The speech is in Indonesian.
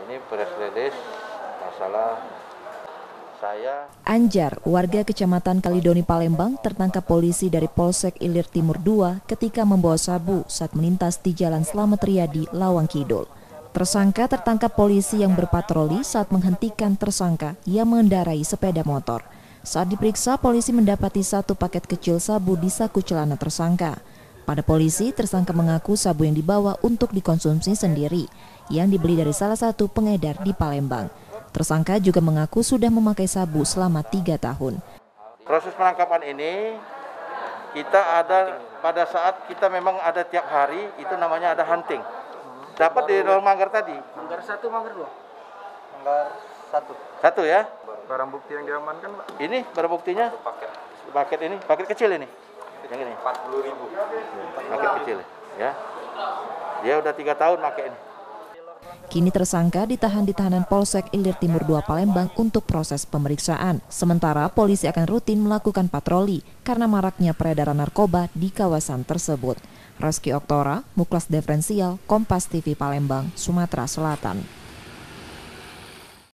Ini press release masalah saya. Anjar, warga Kecamatan Kalidoni Palembang, tertangkap polisi dari Polsek Ilir Timur II ketika membawa sabu saat melintas di Jalan Slamet Riyadi, Lawang Kidul. Tersangka tertangkap polisi yang berpatroli saat menghentikan tersangka yang mengendarai sepeda motor. Saat diperiksa, polisi mendapati 1 paket kecil sabu di saku celana tersangka. Pada polisi, tersangka mengaku sabu yang dibawa untuk dikonsumsi sendiri, yang dibeli dari salah satu pengedar di Palembang. Tersangka juga mengaku sudah memakai sabu selama 3 tahun. Proses penangkapan ini kita ada pada saat kita memang ada tiap hari, itu namanya ada hunting. Dapat di Manggar tadi. Manggar 1, Manggar 2? Manggar 1. 1 ya. Barang bukti yang diamankan, Pak? Ini barang buktinya. Paket ini, paket kecil ini. Yang ini. 40.000. Paket kecil ya. Dia udah 3 tahun pakai ini. Kini tersangka ditahan di tahanan Polsek Ilir Timur II Palembang untuk proses pemeriksaan. Sementara polisi akan rutin melakukan patroli karena maraknya peredaran narkoba di kawasan tersebut. Reski Oktora, Muklas Diferensial, Kompas TV Palembang, Sumatera Selatan.